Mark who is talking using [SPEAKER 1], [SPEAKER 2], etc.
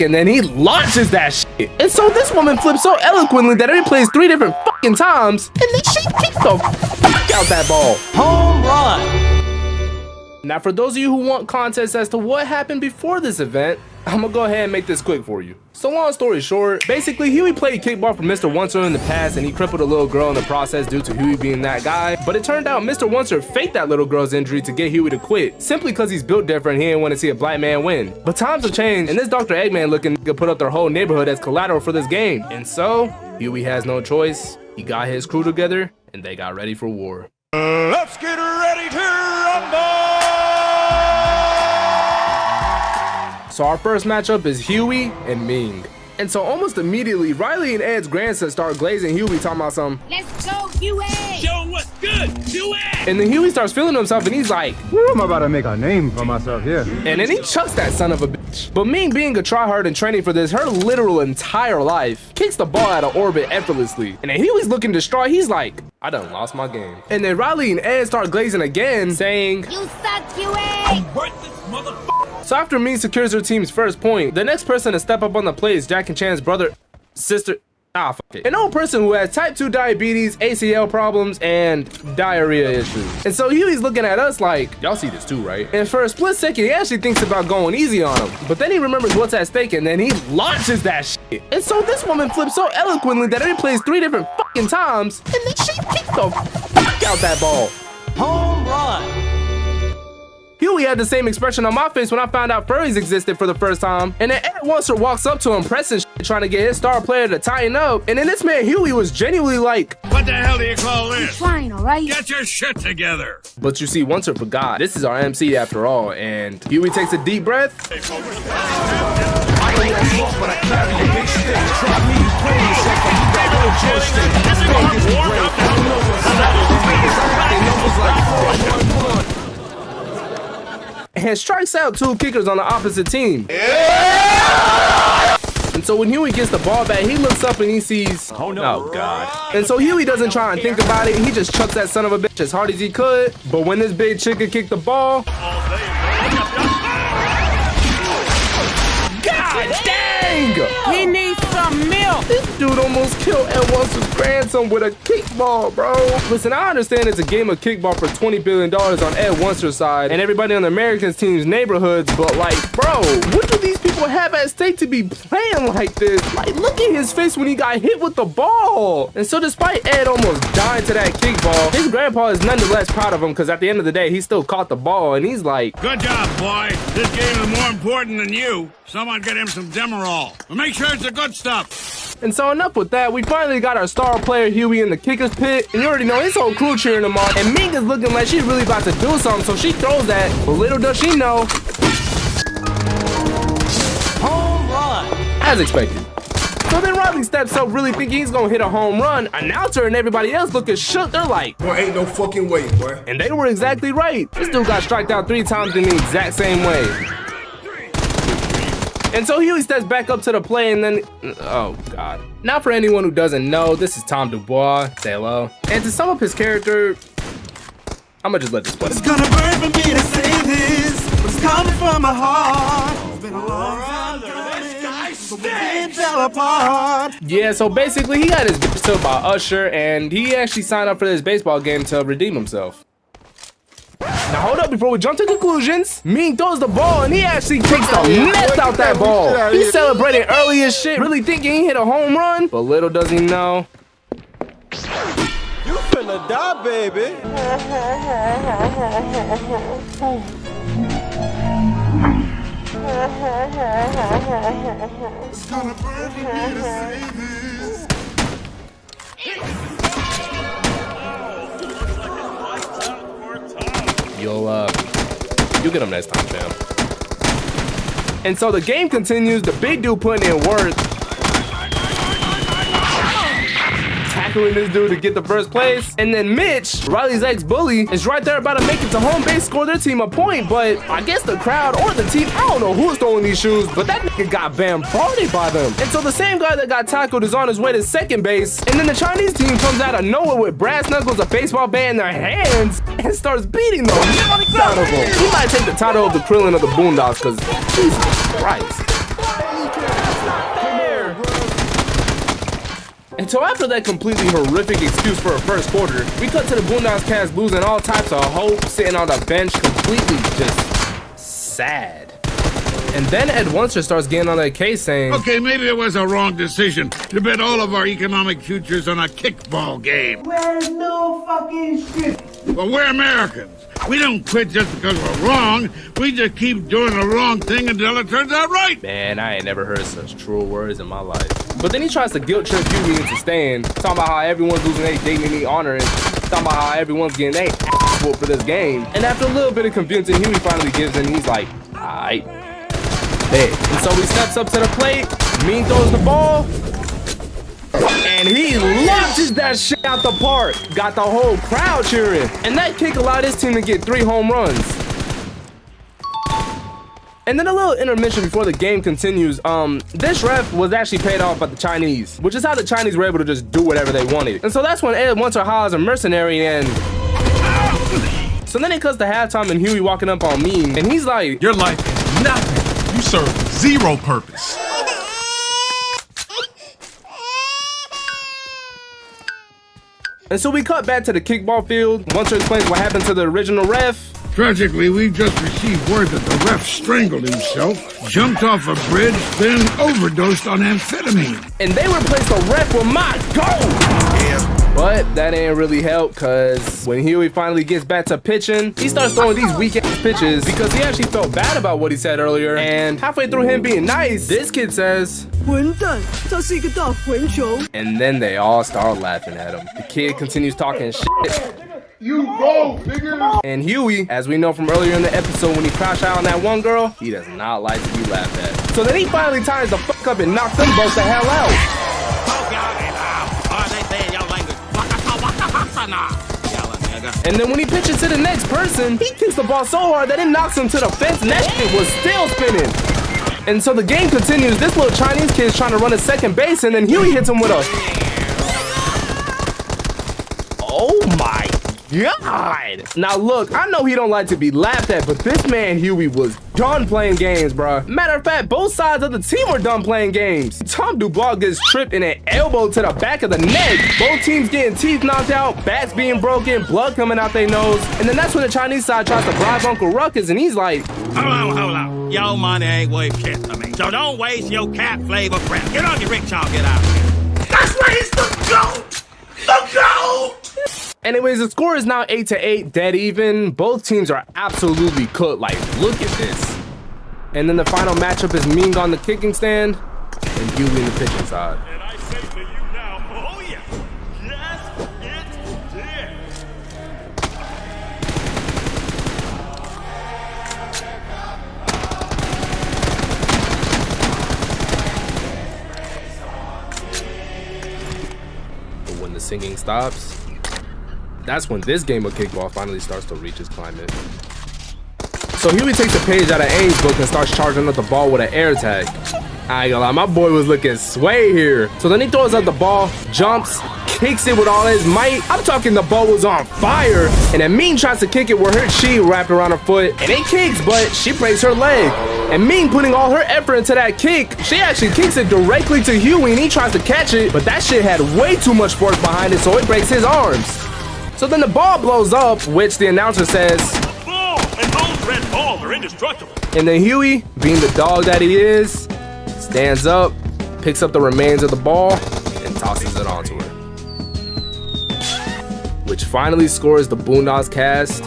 [SPEAKER 1] and then he launches that shit. And so this woman flips so eloquently that it plays 3 different fucking times, and then she kicks the fuck out that ball.
[SPEAKER 2] Home run.
[SPEAKER 1] Now, for those of you who want context as to what happened before this event, I'm gonna go ahead and make this quick for you. So long story short, basically Huey played kickball for Mr. Oncer in the past, and he crippled a little girl in the process due to Huey being that guy. But it turned out Mr. Oncer faked that little girl's injury to get Huey to quit, simply because he's built different. He didn't want to see a black man win. But times have changed, and this Dr. Eggman looking nigga put up their whole neighborhood as collateral for this game. And so Huey has no choice. He got his crew together, and they got ready for war.
[SPEAKER 3] Let's get ready to rumble!
[SPEAKER 1] So our first matchup is Huey and Ming. And so almost immediately, Riley and Ed's grandson start glazing Huey, talking about something.
[SPEAKER 4] Let's go, Huey!
[SPEAKER 3] Show him what's good, Huey!
[SPEAKER 1] And then Huey starts feeling himself, and he's like,
[SPEAKER 5] I'm about to make a name for myself here.
[SPEAKER 1] And then he chucks that son of a bitch. But Ming, being a tryhard and training for this her literal entire life, kicks the ball out of orbit effortlessly. And then Huey's looking distraught. He's like, I done lost my game. And then Riley and Ed start glazing again, saying,
[SPEAKER 4] You suck, Huey!
[SPEAKER 3] I'm worth this motherfucker!
[SPEAKER 1] So after Ming secures her team's first point, the next person to step up on the plate is Jack and Chan's brother, sister, fuck it. An old person who has type 2 diabetes, ACL problems, and diarrhea issues. And so Huey's looking at us like, y'all see this too, right? And for a split second, he actually thinks about going easy on him. But then he remembers what's at stake, and then he launches that shit. And so this woman flips so eloquently that it plays 3 different fucking times, and then she kicks the fuck out that ball.
[SPEAKER 2] Home run.
[SPEAKER 1] Huey had the same expression on my face when I found out furries existed for the first time. And then Ed Oncer walks up to him, pressing shit, trying to get his star player to tighten up. And then this man Huey was genuinely like,
[SPEAKER 3] What the hell do you call this?
[SPEAKER 4] Fine, alright?
[SPEAKER 3] Get your shit together!
[SPEAKER 1] but you see, Oncer forgot. This is our MC after all. And Huey takes a deep breath. And strikes out 2 kickers on the opposite team. And so when Huey gets the ball back, he looks up and he sees, oh God. And so Huey doesn't try and think about it. He just chucks that son of a bitch as hard as he could. But when this big chicken kicked the ball, God dang!
[SPEAKER 2] He needs some milk.
[SPEAKER 1] This dude almost killed Ed Oncer's grandson with a kickball, bro. Listen, I understand it's a game of kickball for $20 billion on Ed Oncer's side and everybody on the Americans team's neighborhoods, but like, bro, what do these people have at stake to be playing like this? Like, look at his face when he got hit with the ball. And so despite Ed almost dying to that kickball, his grandpa is nonetheless proud of him because at the end of the day, he still caught the ball and he's like,
[SPEAKER 3] Good job, boy. This game is more important than you. Someone get him some Demerol. But make sure it's the good stuff.
[SPEAKER 1] And so enough with that, we finally got our star player Huey in the kicker's pit, and you already know his whole crew cheering him on, and Ming is looking like she's really about to do something, so she throws that, but little does she know,
[SPEAKER 2] Home run.
[SPEAKER 1] as expected. So then Riley steps up really thinking he's gonna hit a home run. Announcer and everybody else looking shook, they're like,
[SPEAKER 6] Boy, ain't no fucking way, boy.
[SPEAKER 1] and they were exactly right. This dude got striked out 3 times in the exact same way. And so Huey steps back up to the play and then, oh God. Now for anyone who doesn't know, this is Tom Dubois, say hello. And to sum up his character, I'm gonna just let this play.
[SPEAKER 7] It's gonna burn for me to say this, but it's coming from my heart. It's been a long time coming, but we fell apart.
[SPEAKER 1] Yeah, so basically he got his bitch killed by Usher and he actually signed up for this baseball game to redeem himself. Now hold up before we jump to conclusions. Ming throws the ball and he actually takes the mess out that ball. He's celebrating early as shit, really thinking he hit a home run, but little does he know.
[SPEAKER 7] You finna die, baby. It's gonna burn for me to say this.
[SPEAKER 1] You'll get him next time, fam. And so the game continues, the big dude putting in work. Tackling this dude to get the first place. And then Mitch, Riley's ex-bully, is right there about to make it to home base, score their team a point. But I guess the crowd or the team, I don't know who's throwing these shoes, but that nigga got bombarded by them. And so the same guy that got tackled is on his way to second base. And then the Chinese team comes out of nowhere with brass knuckles, a baseball bat in their hands, and starts beating them. Out of them. He might take the title of the Krillin of the Boondocks, because Jesus Christ. Until after that completely horrific excuse for a first quarter, we cut to the Boondocks cast losing all types of hope, sitting on the bench completely just sad. And then Ed Wunster starts getting on that case saying,
[SPEAKER 3] Okay, maybe it was a wrong decision to bet all of our economic futures on a kickball game.
[SPEAKER 7] Well, no fucking shit.
[SPEAKER 3] But we're Americans. We don't quit just because we're wrong. We just keep doing the wrong thing until it turns out right.
[SPEAKER 1] man, I ain't never heard such true words in my life. But then he tries to guilt trip Huey into staying, talking about how everyone's losing their dignity, honor, and talking about how everyone's getting their ass whooped for this game. And after a little bit of convincing, Huey finally gives in. He's like, alright. And so he steps up to the plate, Mean throws the ball, and he launches that shit out the park. Got the whole crowd cheering. And that kick allowed his team to get 3 home runs. And then a little intermission before the game continues. This ref was actually paid off by the Chinese, which is how the Chinese were able to just do whatever they wanted. And so that's when Ed Wunster hires a mercenary and... So then it cuts to halftime and Huey walking up on Mean, and he's like,
[SPEAKER 8] your life is nothing. You serve 0 purpose.
[SPEAKER 1] And so we cut back to the kickball field. Wunster explains what happened to the original ref.
[SPEAKER 3] Tragically, we've just received word that the ref strangled himself, jumped off a bridge, then overdosed on amphetamine.
[SPEAKER 1] And they replaced the ref with my goal! But that ain't really help, cause when Huey finally gets back to pitching, he starts throwing these weak-ass pitches because he actually felt bad about what he said earlier. And halfway through him being nice, this kid says,
[SPEAKER 9] 混蛋，这是一个大混球。
[SPEAKER 1] and then they all start laughing at him. The kid continues talking shit.
[SPEAKER 6] You go, nigga.
[SPEAKER 1] And Huey, as we know from earlier in the episode when he crashed out on that one girl, he does not like to be laughed at. So then he finally ties the fuck up and knocks them both the hell out. And then when he pitches to the next person, he kicks the ball so hard that it knocks him to the fence and that shit was still spinning. And so the game continues. This little Chinese kid is trying to run a second base, and then Huey hits him with a... Oh my God. Now look, I know he don't like to be laughed at, but this man Huey was done playing games, bruh. Matter of fact, both sides of the team were done playing games. Tom Dubois gets tripped in an elbow to the back of the neck. Both teams getting teeth knocked out, bats being broken, blood coming out their nose. And then that's when the Chinese side tries to bribe Uncle Ruckus, and he's like,
[SPEAKER 2] Hold on. Your money ain't worth shit to me. So don't waste your cat flavor breath. Get on your rickshaw, get out of here.
[SPEAKER 7] That's why he's the GOAT! The GOAT!
[SPEAKER 1] Anyways, the score is now 8-8, dead even. Both teams are absolutely cooked. Like, look at this. And then the final matchup is Ming on the kicking stand and Huey in the pitching side.
[SPEAKER 10] And I say to you now, oh yeah, yes, it did.
[SPEAKER 1] But when the singing stops, that's when this game of kickball finally starts to reach its climax. So Huey takes a page out of A's book and starts charging up the ball with an air tag. I ain't gonna lie, my boy was looking sway here. So then he throws up the ball, jumps, kicks it with all his might. I'm talking the ball was on fire. And then Ming tries to kick it with her chi wrapped around her foot. And it kicks, but she breaks her leg. And Ming putting all her effort into that kick, she actually kicks it directly to Huey and he tries to catch it. But that shit had way too much force behind it, so it breaks his arms. So then the ball blows up, which the announcer says,
[SPEAKER 10] Ball and those red balls are indestructible.
[SPEAKER 1] and then Huey, being the dog that he is, stands up, picks up the remains of the ball, and tosses it onto her. Which finally scores the Boondocks cast